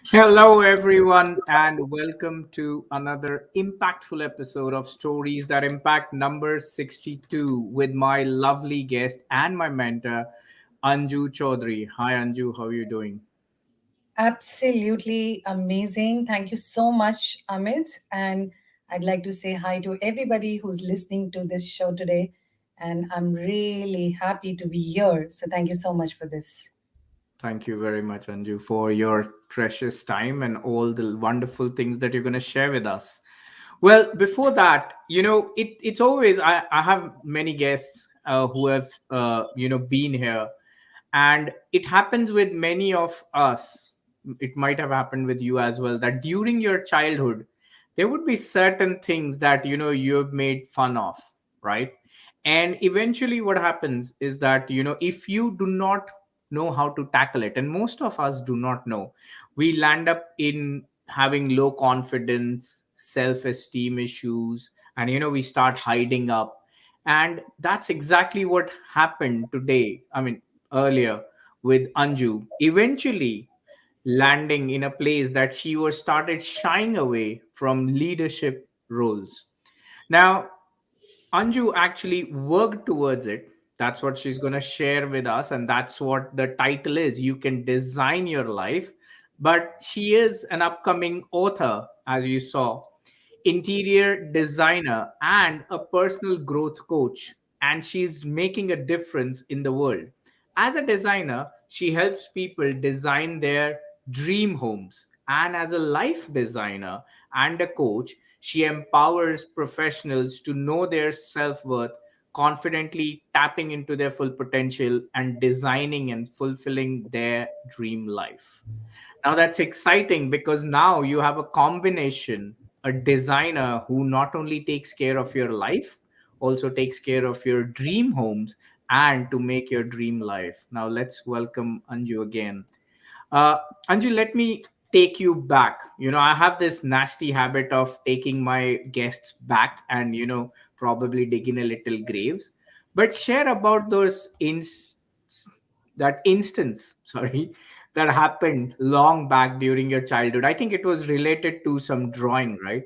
Hello, everyone, and welcome to another impactful episode of Stories That Impact number 62 with my lovely guest and my mentor, Anju Choudhary. Hi, Anju, how are you doing? Absolutely amazing. Thank you so much, Amit. And I'd like to say hi to everybody who's listening to this show today. And I'm really happy to be here. So thank you so much for this. Thank you very much, Anju, for your precious time and all the wonderful things that you're going to share with us. Well, before that, it's always, I have many guests who have, been here. And it happens with many of us. It might have happened with you as well, that during your childhood, there would be certain things that, you have made fun of, right? And eventually what happens is that, if you do not know how to tackle it, and most of us do not know, we land up in having low confidence, self-esteem issues, and we start hiding up. And that's exactly what happened today, I mean earlier, with Anju, eventually landing in a place that she was started shying away from leadership roles. Now, Anju actually worked towards it. That's what she's going to share with us. And that's what the title is. You can design your life. But she is an upcoming author, as you saw, interior designer, and a personal growth coach. And she's making a difference in the world. As a designer, she helps people design their dream homes. And as a life designer and a coach, she empowers professionals to know their self worth, confidently tapping into their full potential and designing and fulfilling their dream life. Now that's exciting because now you have a combination, a designer who not only takes care of your life, also takes care of your dream homes and to make your dream life. Now let's welcome Anju again. Uh, Anju, let me take you back. I have this nasty habit of taking my guests back and, probably digging a little graves. But share about those that instance, sorry, that happened long back during your childhood. I think it was related to some drawing, right?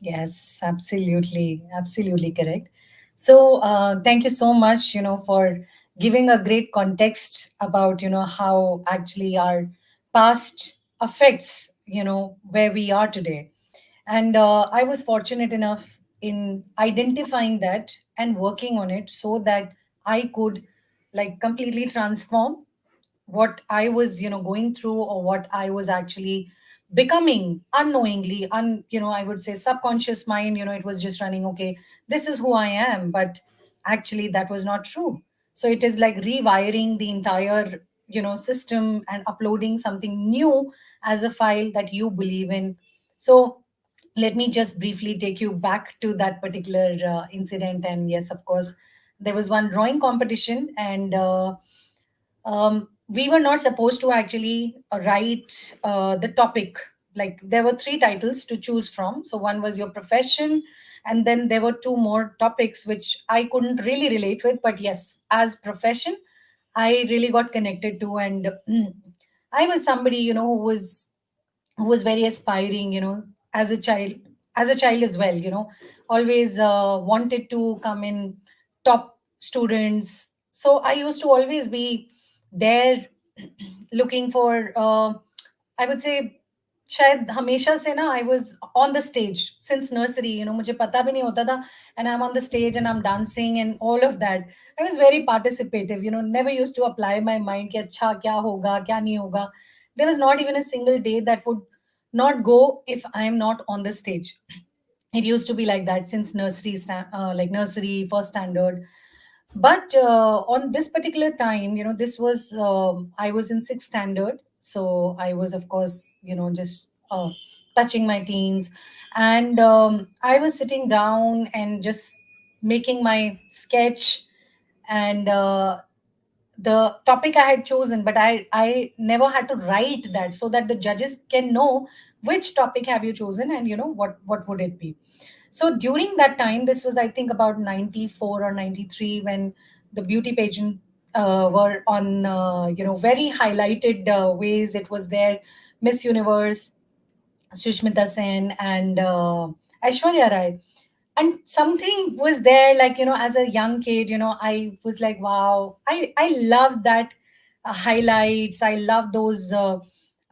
Yes, absolutely. Absolutely correct. So thank you so much, for giving a great context about, how actually our past affects, where we are today. And I was fortunate enough in identifying that and working on it so that I could like completely transform what I was, going through or what I was actually becoming unknowingly, I would say subconscious mind, it was just running, okay, this is who I am. But actually that was not true. So it is like rewiring the entire, system and uploading something new as a file that you believe in. So let me just briefly take you back to that particular incident. And yes, of course, there was one drawing competition, and we were not supposed to actually write the topic. Like there were three titles to choose from. So one was your profession, and then there were two more topics which I couldn't really relate with. But yes, as profession, I really got connected to. And I was somebody, who was very aspiring, as a child as well, always wanted to come in top students. So I used to always be there looking for I would say शायद हमेशा से ना I was on the stage since nursery, मुझे पता भी नहीं होता था, and I'm on the stage and I'm dancing and all of that. I was very participative, never used to apply my mind कि अच्छा क्या होगा क्या नहीं होगा. There was not even a single day that would not go if I am not on the stage. It used to be like that since nursery like nursery first standard. But on this particular time, this was I was in sixth standard, so I was of course just touching my teens. And I was sitting down and just making my sketch. And the topic I had chosen, but I never had to write that so that the judges can know which topic have you chosen, and what would it be. So during that time, this was I think about 94 or 93, when the beauty pageant were on very highlighted ways. It was there, Miss Universe, Sushmita Sen, and Aishwarya Rai. And something was there, like, as a young kid, I was like, wow, I love that highlights. I love those,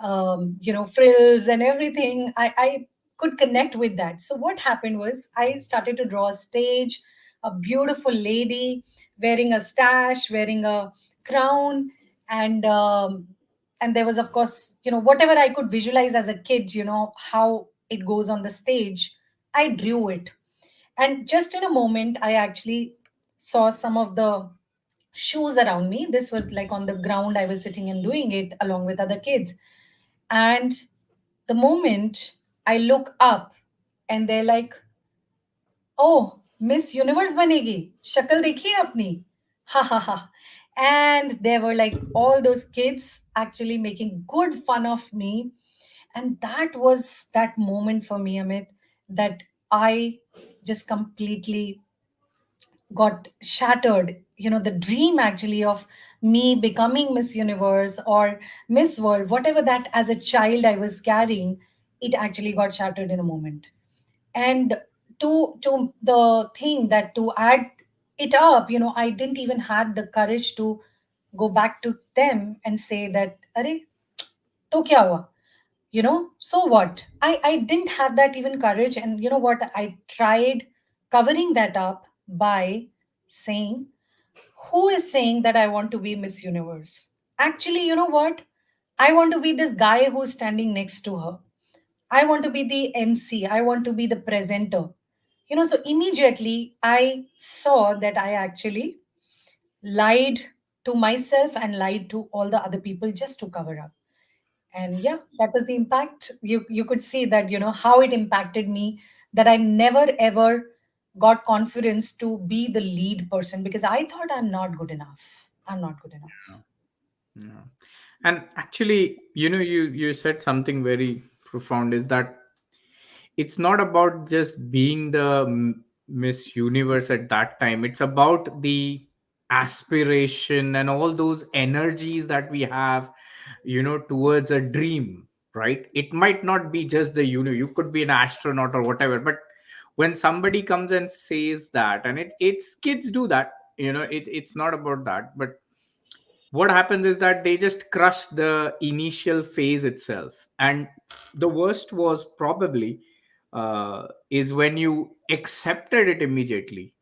frills and everything. I could connect with that. So what happened was I started to draw a stage, a beautiful lady wearing a stash, wearing a crown, and and there was of course whatever I could visualize as a kid, how it goes on the stage. I drew it, and just in a moment I actually saw some of the shoes around me. This was like on the ground, I was sitting and doing it along with other kids. And the moment I look up, and they're like, oh, Miss Universe banegi, shakal dekhiye apni, ha ha ha. And there were like all those kids actually making good fun of me. And that was that moment for me, Amit, that I just completely got shattered. The dream actually of me becoming Miss Universe or Miss World, whatever that as a child I was carrying, it actually got shattered in a moment. And to the thing that to add it up, I didn't even had the courage to go back to them and say that, Are, to kya hua? So what? I didn't have that even courage. And you know what? I tried covering that up by saying, who is saying that I want to be Miss Universe? Actually, you know what? I want to be this guy who's standing next to her. I want to be the MC. I want to be the presenter. So immediately I saw that I actually lied to myself and lied to all the other people just to cover up. And yeah, that was the impact. You could see that, how it impacted me, that I never ever got confidence to be the lead person because I thought I'm not good enough. I'm not good enough. Yeah. Yeah. And actually, you said something very profound, is that it's not about just being the Miss Universe at that time. It's about the aspiration and all those energies that we have, towards a dream, right? It might not be just the, you could be an astronaut or whatever, but when somebody comes and says that, and it's kids do that, it's not about that, but what happens is that they just crush the initial phase itself. And the worst was probably is when you accepted it immediately,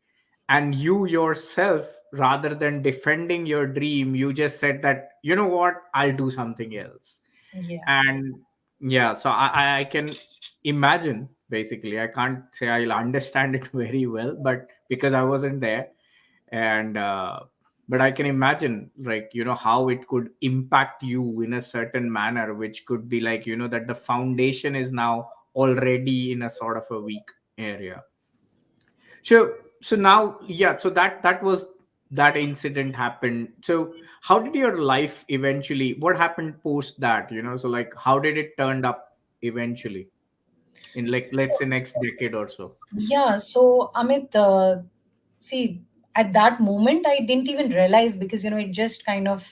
and you yourself, rather than defending your dream, you just said that, you know what, I'll do something else. Yeah. And yeah, so I can imagine, basically. I can't say I'll understand it very well, but because I wasn't there. And but I can imagine, like, how it could impact you in a certain manner, which could be like, that the foundation is now already in a sort of a weak area. So now, yeah, so that was, that incident happened. So how did your life eventually, what happened post that, so like how did it turned up eventually, in, like, let's say next decade or so? Yeah. So, Amit, see, at that moment, I didn't even realize because, it just kind of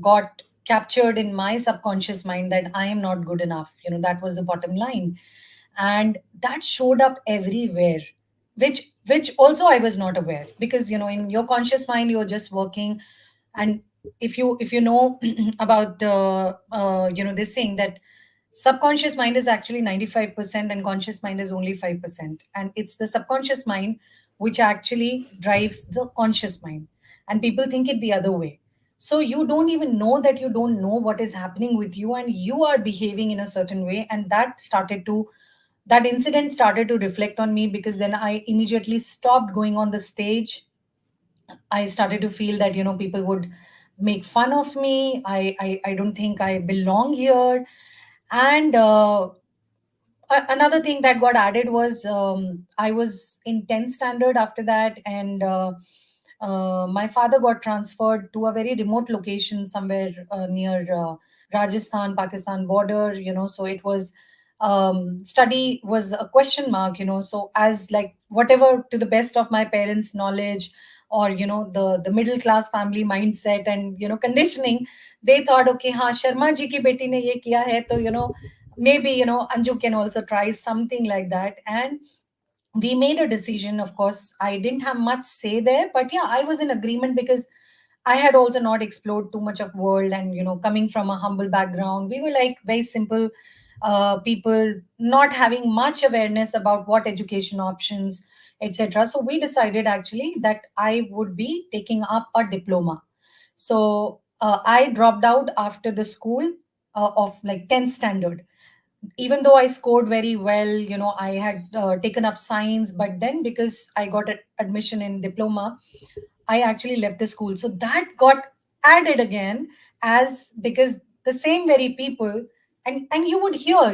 got captured in my subconscious mind that I am not good enough. That was the bottom line. And that showed up everywhere, which also I was not aware because, in your conscious mind, you're just working. And if you know about this saying that subconscious mind is actually 95% and conscious mind is only 5%, and it's the subconscious mind which actually drives the conscious mind, and people think it the other way. So you don't even know that you don't know what is happening with you, and you are behaving in a certain way, and that incident started to reflect on me, because then I immediately stopped going on the stage. I started to feel that people would make fun of me. I don't think I belong here. And another thing that got added was, I was in 10th standard after that, and my father got transferred to a very remote location somewhere near Rajasthan Pakistan border. So it was, study was a question mark. So as like whatever, to the best of my parents knowledge, or the middle class family mindset and conditioning, they thought, okay, ha, Sharma ji ki beti ne ye kiya hai, to maybe Anju can also try something like that. And we made a decision. Of course, I didn't have much say there, but yeah, I was in agreement, because I had also not explored too much of world, and coming from a humble background, we were like very simple people, not having much awareness about what education options, etc. So we decided actually that I would be taking up a diploma. So I dropped out after the school of like 10th standard. Even though I scored very well, I had taken up science, but then because I got admission in diploma, I actually left the school. So that got added again, as because the same very people, and you would hear,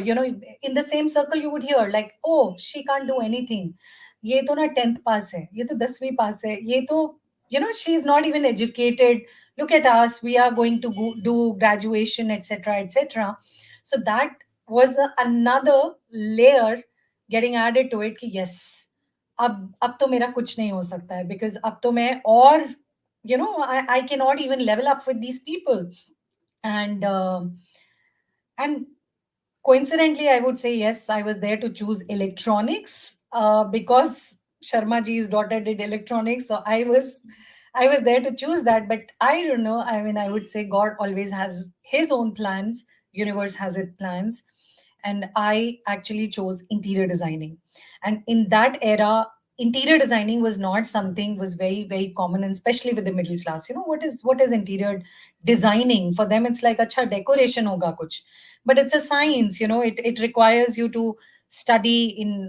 in the same circle, you would hear like, oh, she can't do anything. ये तो ना 10th pass है, ये तो 10वीं pass है, ये तो she's not even educated. Look at us, we are going to do graduation, etc., etc. So that was another layer getting added to it, कि yes, अब तो मेरा कुछ नहीं हो सकता है, बिकॉज अब तो मैं और I cannot even level up with these people. And coincidentally, I would say yes, I was there to choose electronics, because Sharma ji's daughter did electronics, so I was there to choose that. But I don't know. I mean, I would say God always has His own plans. Universe has its plans, and I actually chose interior designing. And in that era, interior designing was not something was very very common, and especially with the middle class. What is interior designing for them? It's like acha decoration hoga kuch, but it's a science. It requires you to study in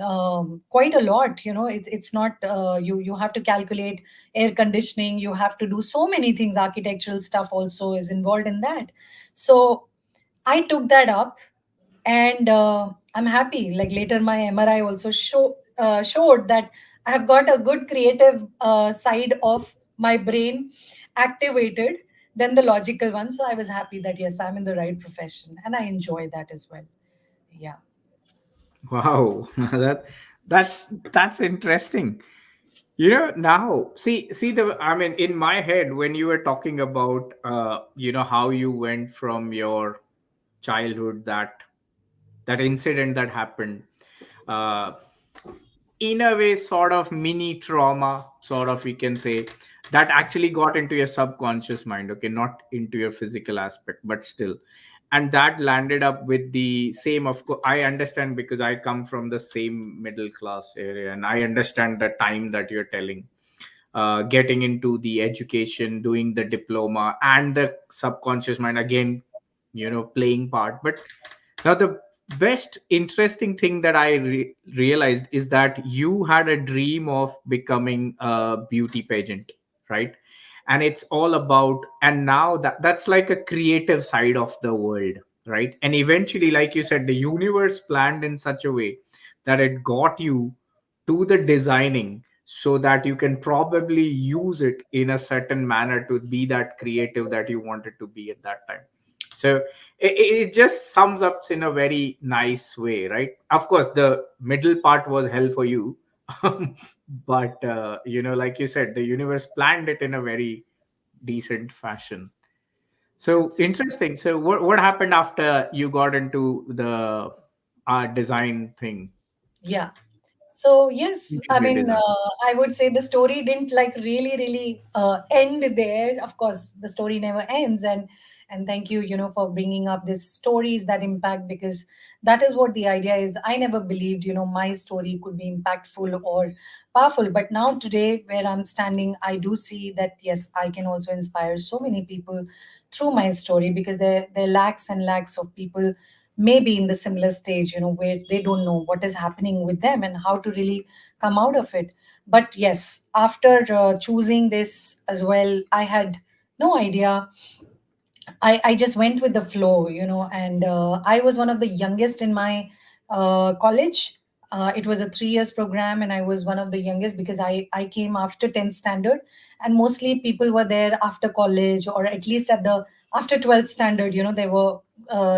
quite a lot. It's not you have to calculate air conditioning, you have to do so many things. Architectural stuff also is involved in that. So I took that up, and I'm happy. Like later, my MRI also showed that I have got a good creative side of my brain activated than the logical one. So I was happy that yes, I'm in the right profession, and I enjoy that as well. Yeah. Wow, that's interesting. Now see the I mean, in my head, when you were talking about how you went from your childhood, that incident that happened, uh, in a way, sort of mini trauma, sort of, we can say, that actually got into your subconscious mind, okay, not into your physical aspect, but still. And that landed up with the same, of course I understand, because I come from the same middle class area, and I understand the time that you're telling, getting into the education, doing the diploma, and the subconscious mind again, playing part. But now the best interesting thing that I realized is that you had a dream of becoming a beauty pageant, right? And it's all about, and now that's like a creative side of the world, right? And eventually, like you said, the universe planned in such a way that it got you to the designing, so that you can probably use it in a certain manner to be that creative that you wanted to be at that time. So it just sums up in a very nice way, right? Of course, the middle part was hell for you. But like you said, the universe planned it in a very decent fashion. So interesting. So what happened after you got into the design thing? Yeah. So yes, I Interior mean, design. I would say the story didn't like really end there. Of course, the story never ends, and thank you, for bringing up these stories that impact, because that is what the idea is. I never believed, my story could be impactful or powerful, but now today, where I'm standing, I do see that yes, I can also inspire so many people through my story, because there are lakhs and lakhs of people maybe in the similar stage, where they don't know what is happening with them and how to really come out of it. But yes, after choosing this as well, I had no idea. I just went with the flow, and I was one of the youngest in my college. It was a 3 years program, and I was one of the youngest because I came after 10th standard, and mostly people were there after college, or at least at the after 12th standard. There were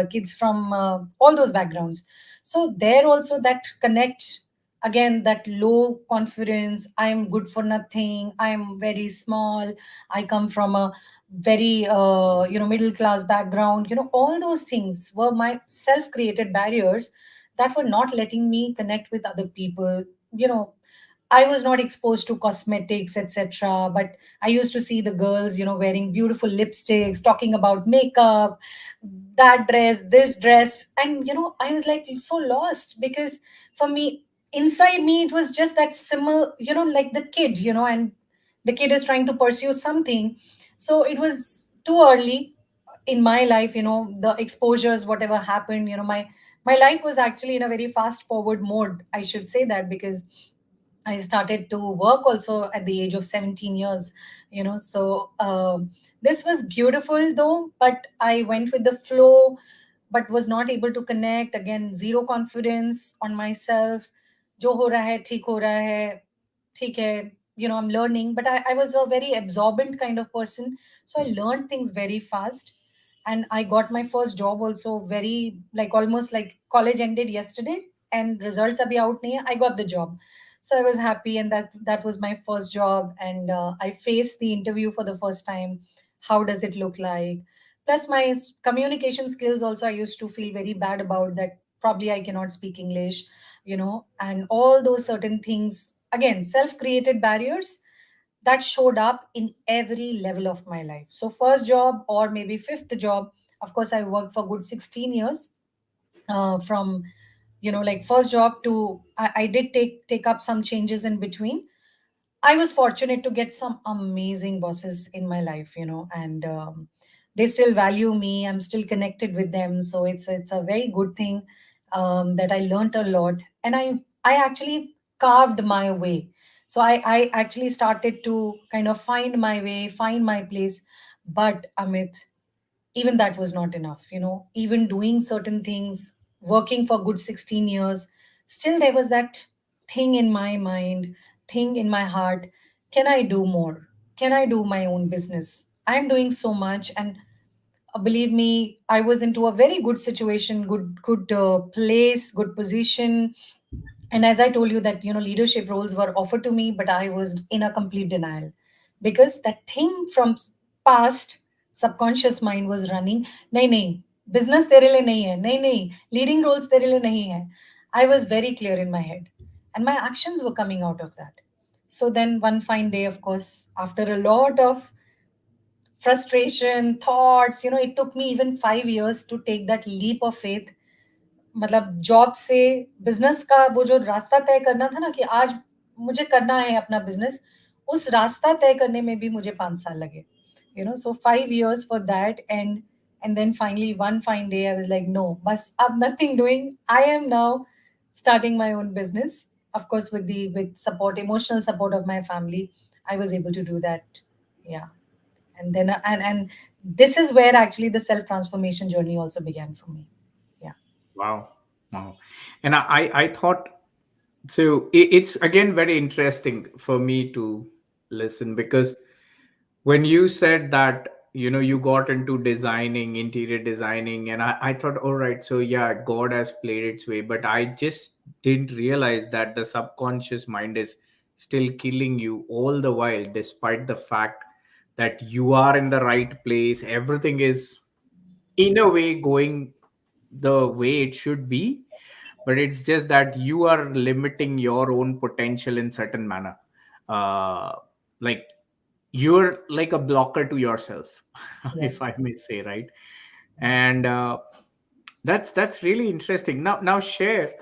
kids from all those backgrounds. So there also that connect, again, that low confidence. I'm good for nothing. I'm very small. I come from a very middle class background. All those things were my self created barriers that were not letting me connect with other people. I was not exposed to cosmetics, etc. But I used to see the girls, wearing beautiful lipsticks, talking about makeup, that dress, this dress. And, I was like so lost, because for me, inside me, it was just that similar, like the kid, and the kid is trying to pursue something. So it was too early in my life, the exposures, whatever happened, my life was actually in a very fast forward mode, I should say that, because I started to work also at the age of 17 years, so this was beautiful though, but I went with the flow, but was not able to connect. Again, zero confidence on myself. जो हो रहा है ठीक हो रहा है ठीक है, I'm learning, but I was a very absorbent kind of person, so I learned things very fast. And I got my first job also very, like, almost like college ended yesterday and results abhi out nahi hai, I got the job. So I was happy, and that was my first job. And I faced the interview for the first time. How does it look like? Plus my communication skills also, I used to feel very bad about that, probably I cannot speak English, and all those certain things, again, self created barriers that showed up in every level of my life. So first job, or maybe fifth job, of course I worked for good 16 years, from like first job to I did take up some changes in between. I was fortunate to get some amazing bosses in my life, and they still value me. I'm still connected with them, so it's a very good thing, that I learned a lot, and I actually carved my way. So I actually started to kind of find my way, find my place. But Amit, even that was not enough. Even doing certain things, working for good 16 years, still there was that thing in my mind, thing in my heart. Can I do more? Can I do my own business? I'm doing so much. And believe me, I was into a very good situation, good place, good position. And as I told you that, leadership roles were offered to me, but I was in a complete denial, because that thing from past subconscious mind was running. नहीं नहीं, business तेरे लिए नहीं है, नहीं नहीं, leading roles तेरे लिए नहीं है. I was very clear in my head, and my actions were coming out of that. So then one fine day, of course, after a lot of frustration, thoughts, it took me even 5 years to take that leap of faith. मतलब job से business का वो जो रास्ता तय करना था ना, कि आज मुझे करना है अपना बिजनेस, उस रास्ता तय करने में भी मुझे 5 साल लगे. So 5 years for that. And then finally one fine day I was like, no, bas ab nothing doing. I am now starting my own business. Of course, with support, emotional support of my family, I was able to do that. Yeah. And then and this is where actually the self transformation journey also began for me. Yeah. Wow. Wow. And I thought, so it's again very interesting for me to listen, because when you said that, you got into designing, interior designing, and I thought, all right, so yeah, God has played its way, but I just didn't realize that the subconscious mind is still killing you all the while, despite the fact that you are in the right place, everything is in a way going the way it should be. but it's just that you are limiting your own potential in certain manner. uh like you're like a blocker to yourself, if I Yes. may say, right? And that's really interesting. Now share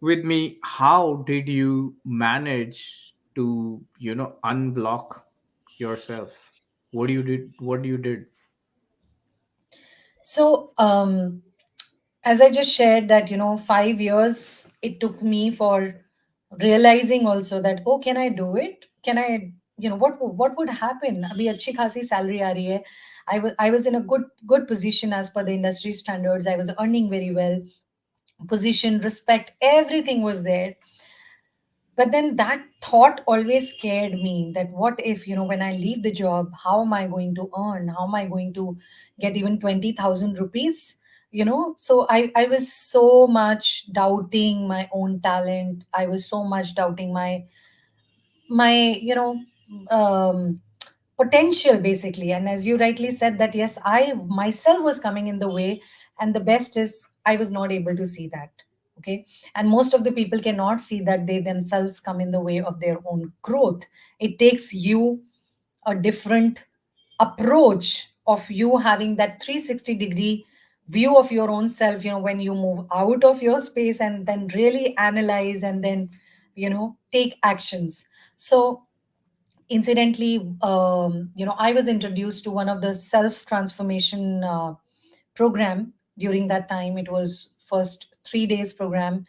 with me, how did you manage to, unblock yourself? What you did? So, as I just shared that, 5 years it took me for realizing also that, oh, can I do it? Can I, what would happen? Abhi achhi khasi salary aa rahi hai. I was in a good position as per the industry standards. I was earning very well. Position, respect, everything was there. But then that thought always scared me, that what if, when I leave the job, how am I going to earn? How am I going to get even 20,000 rupees? So I was so much doubting my own talent. I was so much doubting my potential, basically. And as you rightly said, that yes, I myself was coming in the way. And the best is, I was not able to see that. Okay. And most of the people cannot see that they themselves come in the way of their own growth. It takes you a different approach of you having that 360-degree view of your own self, when you move out of your space and then really analyze and then take actions. So incidentally, I was introduced to one of the self transformation program. During that time, it was first 3 days program.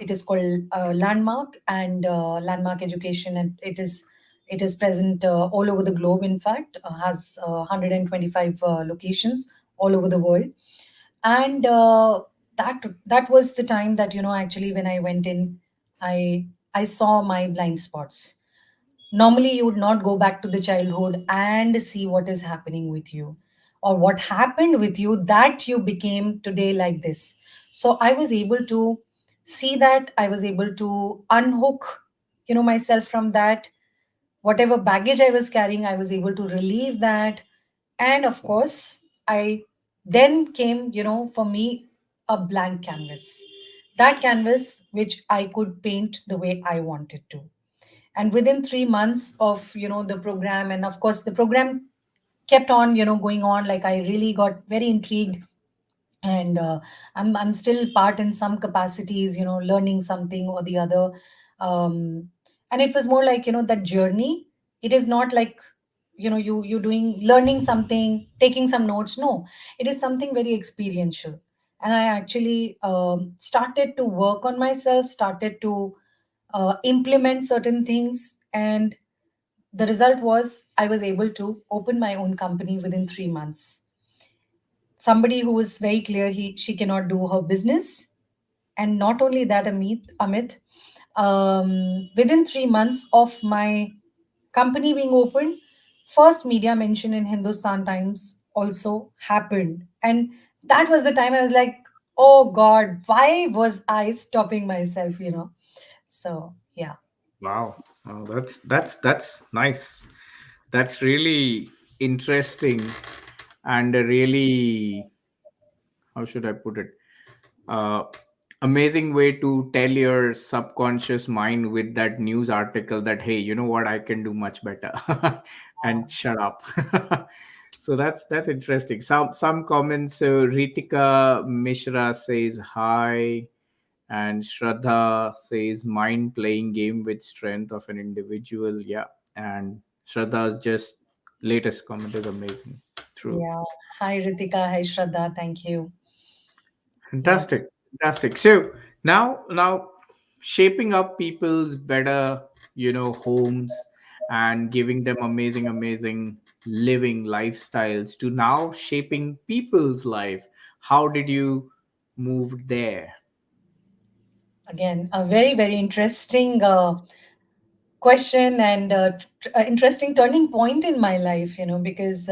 It is called Landmark and Landmark Education, and it is present all over the globe. In fact, has 125 locations all over the world. And that was the time that, actually, when I went in, I saw my blind spots. Normally, you would not go back to the childhood and see what is happening with you, or what happened with you that you became today like this. So I was able to see that. I was able to unhook, myself from that. Whatever baggage I was carrying, I was able to relieve that. And of course, I then came, for me, a blank canvas. That canvas which I could paint the way I wanted to. And within 3 months of, the program, and of course the program kept on, going on, like I really got very intrigued. And I'm still part in some capacities, learning something or the other. And it was more like, that journey. It is not like, you doing learning something, taking some notes. No, it is something very experiential. And I actually started to work on myself, started to implement certain things. And the result was, I was able to open my own company within 3 months. Somebody who was very clear, she cannot do her business. And not only that, Amit, within 3 months of my company being opened, first media mention in Hindustan Times also happened. And that was the time I was like, oh God, why was I stopping myself, So, yeah. Wow. Oh, that's nice. That's really interesting, and a really, how should I put it? Uh, Amazing way to tell your subconscious mind with that news article that, hey, you know what, I can do much better, and shut up. So that's interesting. Some comments. So Ritika Mishra says hi, and Shraddha says mind playing game with strength of an individual. Yeah, and Shraddha's just latest comment is amazing. True. Yeah. Hi, Ritika. Hi, Shraddha. Thank you. Yes. Fantastic, fantastic. So now shaping up people's better, homes, and giving them amazing living lifestyles, to now shaping people's life. How did you move there? Again, a very, very interesting question, and interesting turning point in my life, because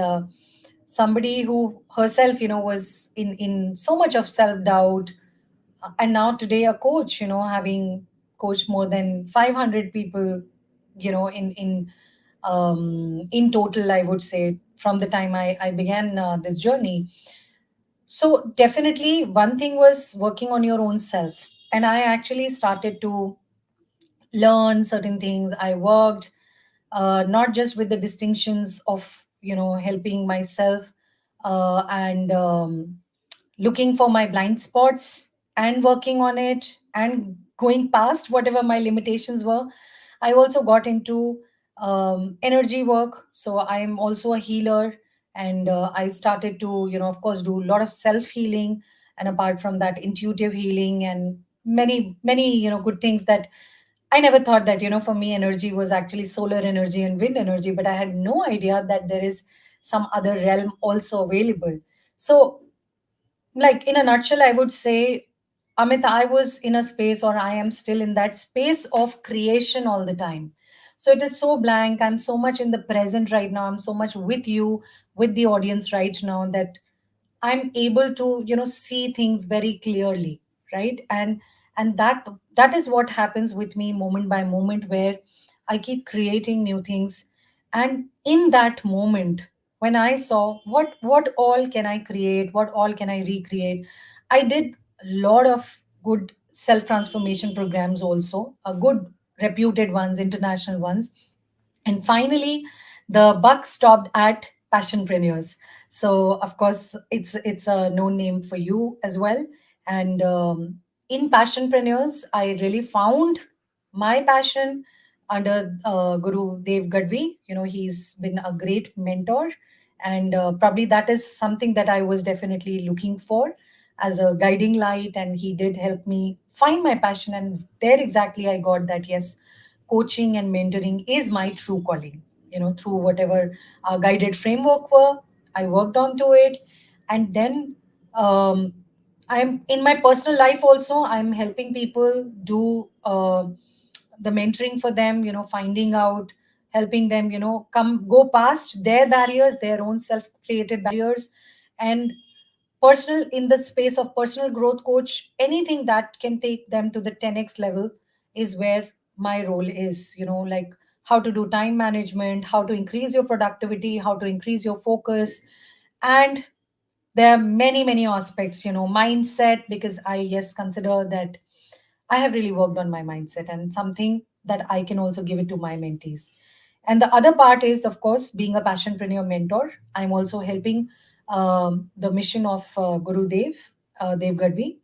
somebody who herself, was in so much of self doubt, and now today a coach, having coached more than 500 people, in total, I would say, from the time I began this journey. So definitely one thing was working on your own self. and I actually started to learn certain things. I worked not just with the distinctions of helping myself and looking for my blind spots and working on it and going past whatever my limitations were. I also got into energy work, so I am also a healer. And I started to of course do a lot of self healing, and apart from that intuitive healing and many good things that I never thought that, for me, energy was actually solar energy and wind energy, but I had no idea that there is some other realm also available. So, like, in a nutshell, I would say, Amit, I was in a space, or I am still in that space of creation all the time. So it is so blank. I'm so much in the present right now. I'm so much with you, with the audience right now, that I'm able to see things very clearly, right? And that is what happens with me moment by moment, where I keep creating new things. And in that moment, when I saw what all can I create, what all can I recreate, I did a lot of good self transformation programs, also a good reputed ones, international ones. And finally, the buck stopped at passionpreneurs. So of course, it's a known name for you as well. And in passionpreneurs, I really found my passion under Guru Dev Gadvi. He's been a great mentor, and probably that is something that I was definitely looking for as a guiding light. And he did help me find my passion, and there exactly I got that, yes, coaching and mentoring is my true calling. Through whatever guided framework were, I worked onto it. And then um, I'm in my personal life also, I'm helping people do the mentoring for them, finding out, helping them come go past their barriers, their own self created barriers. And personal, in the space of personal growth coach, anything that can take them to the 10x level is where my role is. Like how to do time management, how to increase your productivity, how to increase your focus. And there are many aspects, mindset, because I, yes, consider that I have really worked on my mindset, and something that I can also give it to my mentees. And the other part is, of course, being a passionpreneur mentor. I'm also helping the mission of Guru Dev Gadvi,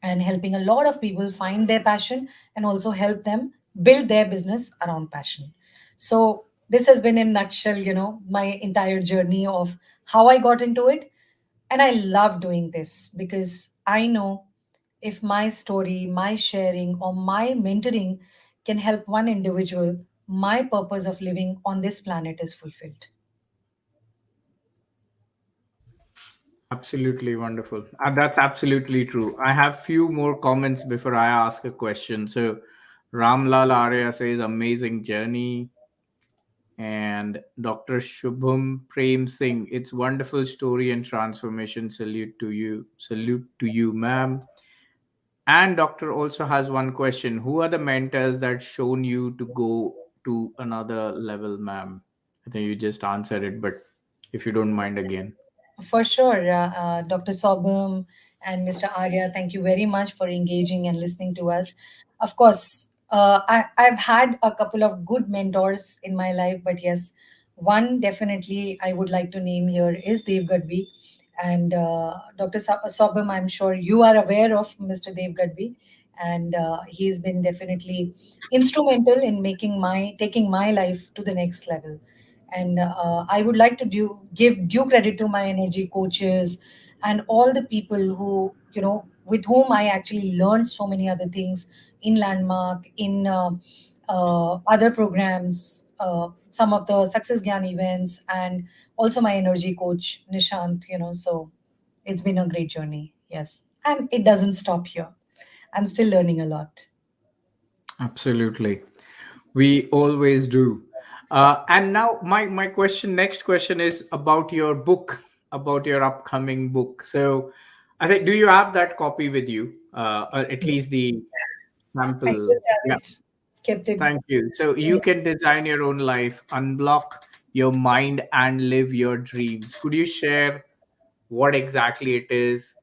and helping a lot of people find their passion and also help them build their business around passion. So this has been in nutshell, my entire journey of how I got into it. And I love doing this because I know if my story, my sharing, or my mentoring can help one individual, my purpose of living on this planet is fulfilled. Absolutely wonderful. That's absolutely true. I have few more comments before I ask a question. So, Ramlal Arya says, amazing journey. And Dr. Shubham Prem Singh, it's wonderful story and transformation. Salute to you. Salute to you, ma'am. And Doctor also has one question. Who are the mentors that shown you to go to another level, ma'am? I think you just answered it, but if you don't mind again. For sure, Dr. Sobham and Mr. Arya, thank you very much for engaging and listening to us. Of course, I've had a couple of good mentors in my life, but yes, one definitely I would like to name here is Dev Gadvi. And Dr. Sobham, I'm sure you are aware of Mr. Dev Gadvi, and he's been definitely instrumental in taking my life to the next level. And I would like to give due credit to my energy coaches and all the people who with whom I actually learned so many other things in Landmark, in other programs, some of the Success Gyan events, and also my energy coach Nishant. So it's been a great journey, yes, and it doesn't stop here. I'm still learning a lot. Absolutely. We always do. And now my question, next question is about your book, about your upcoming book. So I think, do you have that copy with you? Or at least the I sample. just have Yeah. it, kept it. Thank you. So you can design your own life, unblock your mind, and live your dreams. Could you share what exactly it is?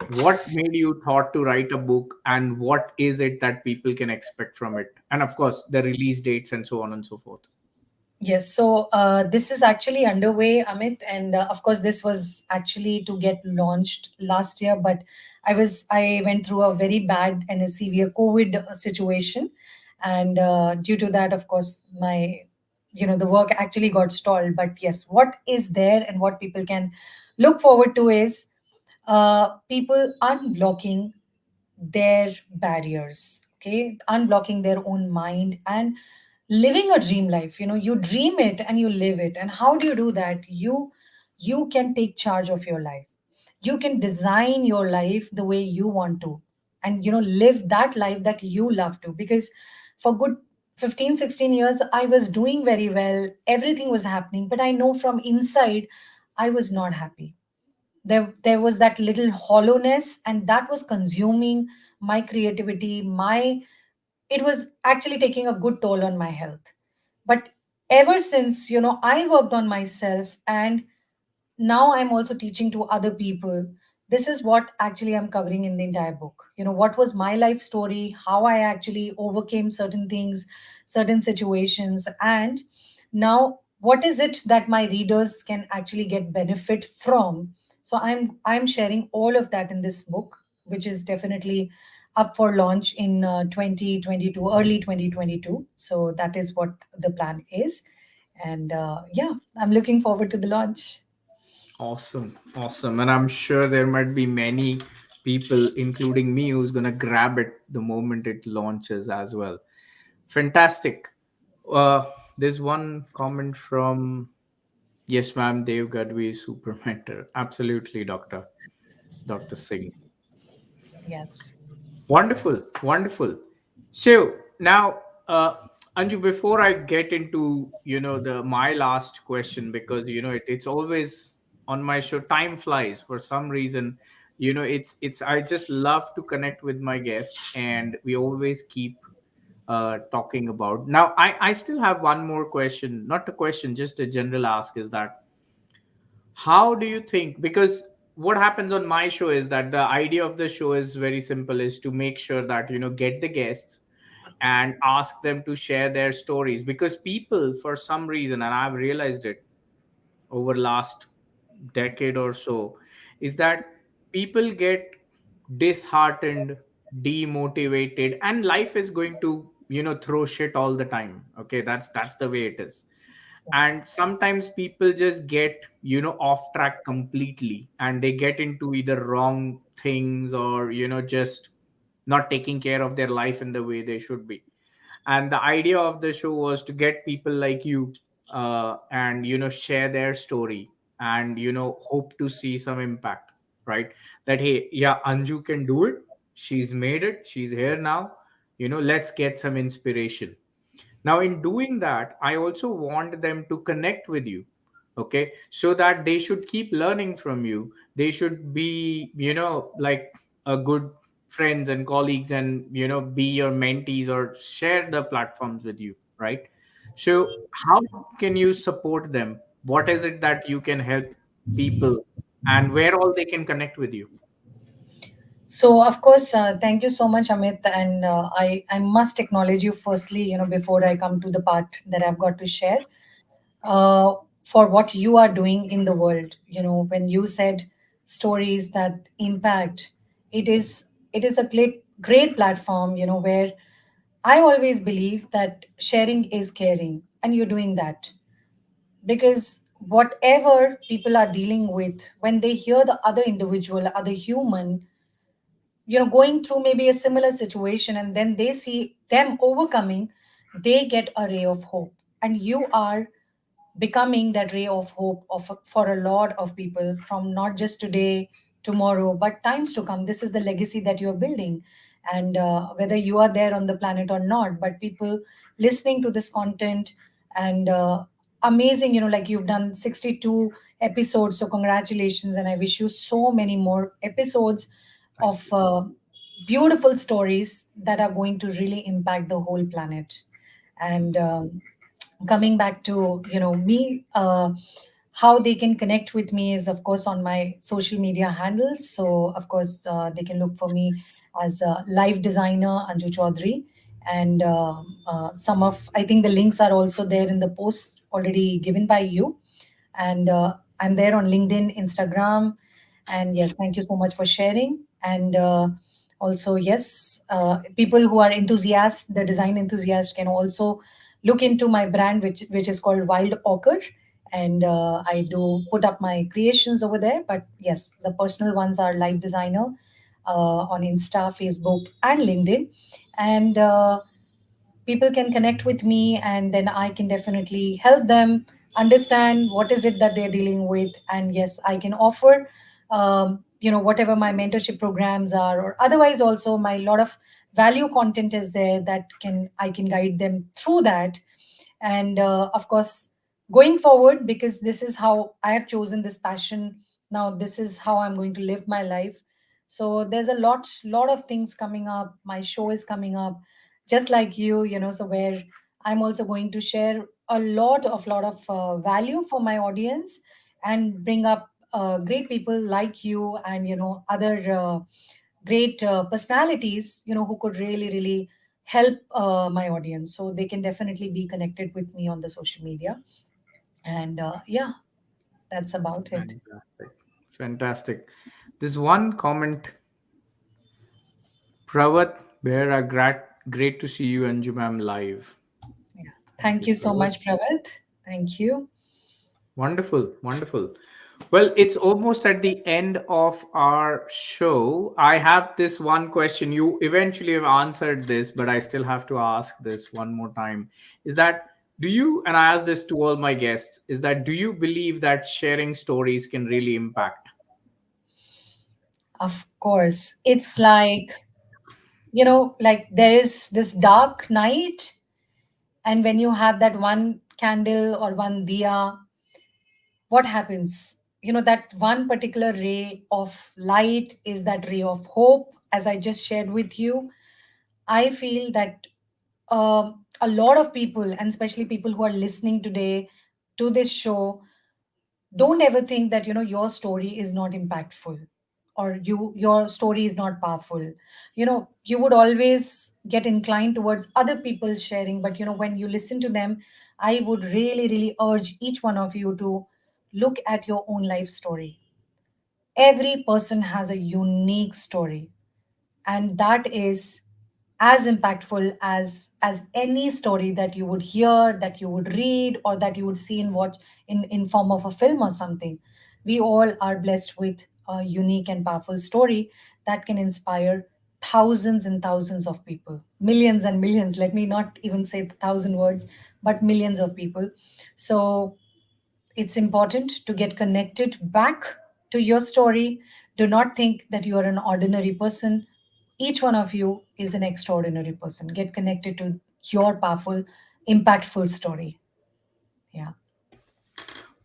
What made you thought to write a book, and what is it that people can expect from it? And of course, the release dates and so on and so forth. Yes, so this is actually underway, Amit, and of course, this was actually to get launched last year, but I went through a very bad and a severe COVID situation, and due to that, of course, the work actually got stalled. But yes, what is there and what people can look forward to is people unblocking their barriers, okay, unblocking their own mind and living a dream life. You dream it and you live it. And how do you do that? You can take charge of your life. You can design your life the way you want to, and live that life that you love to. Because for good 15, 16 years, I was doing very well, everything was happening, but I know from inside I was not happy. There was that little hollowness, and that was consuming my creativity, my it was actually taking a good toll on my health. But ever since, I worked on myself, and now I'm also teaching to other people. This is what actually I'm covering in the entire book. What was my life story, how I actually overcame certain things, certain situations, and now what is it that my readers can actually get benefit from. So I'm sharing all of that in this book, which is definitely up for launch in 2022, early 2022. So that is what the plan is. And yeah, I'm looking forward to the launch. Awesome, awesome. And I'm sure there might be many people, including me, who's gonna grab it the moment it launches as well. Fantastic. Uh, there's one comment from yes, ma'am, Dev Gadvi, super mentor. Absolutely, Dr. Singh. Yes. Wonderful, wonderful. So now, Anju, before I get into the my last question, because it's always on my show. Time flies for some reason. It's I just love to connect with my guests, and we always keep talking about. Now, I still have one more question, not a question, just a general ask. Is that how do you think, because what happens on my show is that the idea of the show is very simple, is to make sure that get the guests and ask them to share their stories, because people for some reason, and I've realized it over last decade or so, is that people get disheartened, demotivated, and life is going to throw shit all the time. Okay, that's the way it is. And sometimes people just get off track completely, and they get into either wrong things, or just not taking care of their life in the way they should be. And the idea of the show was to get people like you, and share their story, and hope to see some impact, right? That, hey, yeah, Anju can do it. She's made it, she's here now. Let's get some inspiration. Now, in doing that, I also want them to connect with you, okay? So that they should keep learning from you. They should be, like a good friends and colleagues, and be your mentees or share the platforms with you, right? So, how can you support them? What is it that you can help people, and where all they can connect with you? So, of course, thank you so much, Amit. And I must acknowledge you firstly, before I come to the part that I've got to share, uh, for what you are doing in the world. When you said stories that impact, it is a great platform, where I always believe that sharing is caring, and you're doing that. Because whatever people are dealing with, when they hear the other individual, other human, going through maybe a similar situation, and then they see them overcoming, they get a ray of hope. And you are becoming that ray of hope for a lot of people, from not just today, tomorrow, but times to come. This is the legacy that you're building. And whether you are there on the planet or not, but people listening to this content, and amazing, like you've done 62 episodes, so congratulations, and I wish you so many more episodes Thank of you. beautiful stories that are going to really impact the whole planet. And coming back to me, How they can connect with me is, of course, on my social media handles. So, of course, they can look for me as a live designer, Anju Chaudhary. And some of, I think the links are also there in the post already given by you. And I'm there on LinkedIn, Instagram. And yes, thank you so much for sharing. And also, yes, people who are enthusiasts, the design enthusiasts, can also look into my brand, which is called Wild Ochre. And I do put up my creations over there. But yes, the personal ones are live designer on Insta, Facebook, and LinkedIn. And people can connect with me, and then I can definitely help them understand what is it that they're dealing with. And yes, I can offer whatever my mentorship programs are, or otherwise also my lot of value content is there that can I can guide them through that. And of course, going forward, because this is how I have chosen this passion, now this is how I'm going to live my life. So there's a lot of things coming up. My show is coming up, just like you, so where I'm also going to share a lot of value for my audience, and bring up great people like you, and other great personalities, who could really help my audience. So they can definitely be connected with me on the social media. And yeah, that's about it. Fantastic. Fantastic. This one comment, Pravat Behra, great to see you, Anju ma'am, live. Yeah. Thank Thank you, you so Pravat. much, Pravat. Thank you. Wonderful, wonderful. Well, it's almost at the end of our show. I have this one question. You eventually have answered this, but I still have to ask this one more time. Is that, do you, and I ask this to all my guests, is that, do you believe that sharing stories can really impact? Of course, it's like there is this dark night, and when you have that one candle or one diya, what happens? That one particular ray of light is that ray of hope, as I just shared with you. I feel that a lot of people, and especially people who are listening today to this show, don't ever think that your story is not impactful, or your story is not powerful. You would always get inclined towards other people sharing, but when you listen to them, I would really urge each one of you to look at your own life story. Every person has a unique story, and that is as impactful as any story that you would hear, that you would read, or that you would see and watch in form of a film or something. We all are blessed with a unique and powerful story that can inspire thousands and thousands of people, millions and millions. Let me not even say the thousand words, but millions of people. So it's important to get connected back to your story. Do not think that you are an ordinary person. Each one of you is an extraordinary person. Get connected to your powerful, impactful story. Yeah.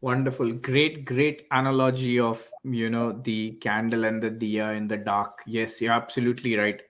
Wonderful. Great analogy of, the candle and the diya in the dark. Yes, you're absolutely right.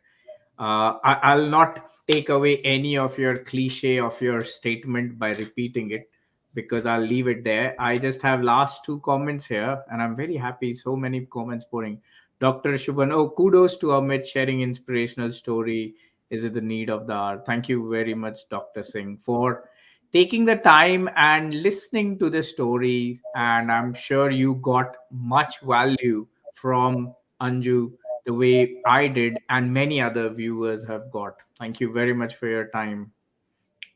I'll not take away any of your cliche of your statement by repeating it, because I'll leave it there. I just have last two comments here, and I'm very happy. So many comments pouring. Dr. Shubhan, oh, kudos to Amit sharing inspirational story. Is it the need of the hour? Thank you very much, Dr. Singh, for taking the time and listening to the stories. And I'm sure you got much value from Anju, the way I did, and many other viewers have got. Thank you very much for your time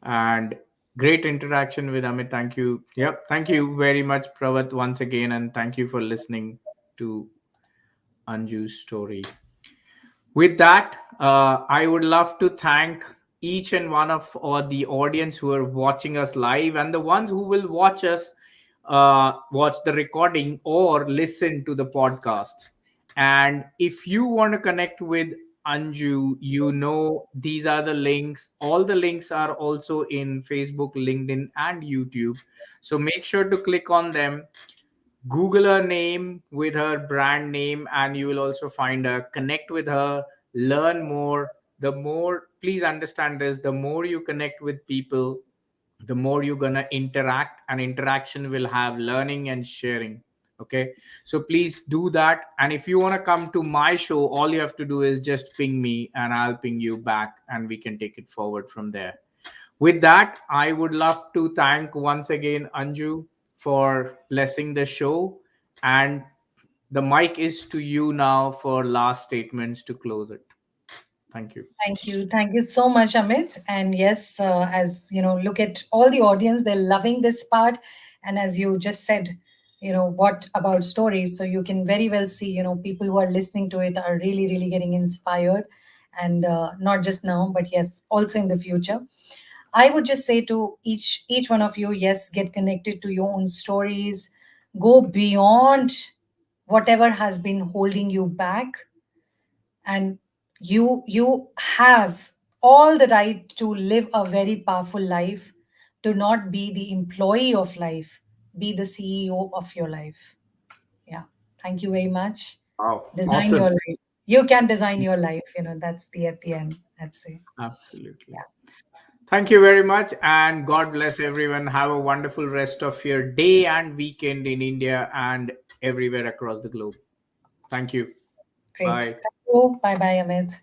and great interaction with Amit. Thank you. Yep. Thank you very much, Pravat, once again. And thank you for listening to Anju's story. With that, I would love to thank each and one of or the audience who are watching us live, and the ones who will watch us watch the recording or listen to the podcast. And if you want to connect with Anju, these are the links. All the links are also in Facebook, LinkedIn, and YouTube. So make sure to click on them. Google her name with her brand name, and you will also find her. Connect with her, learn more. The more, please understand this, the more you connect with people, the more you're going to interact, and interaction will have learning and sharing. Okay, so please do that. And if you want to come to my show, all you have to do is just ping me and I'll ping you back, and we can take it forward from there. With that, I would love to thank once again Anju for blessing the show, and the mic is to you now for last statements to close it. Thank you. Thank you. Thank you so much, Amit. And yes, as you know, look at all the audience, they're loving this part. And as you just said, what about stories? So you can very well see, people who are listening to it are really, really getting inspired. And not just now, but yes, also in the future. I would just say to each one of you, yes, get connected to your own stories, go beyond whatever has been holding you back, and you have all the right to live a very powerful life. Do not be the employee of life, be the CEO of your life. Yeah, thank you very much. Wow, Design your awesome. life. You can design your life, that's the at the end, I'd say. Absolutely. Yeah, Thank you very much, and God bless everyone. Have a wonderful rest of your day and weekend in India and everywhere across the globe. Thank you. great. Bye. Thank you. Bye bye, Amit.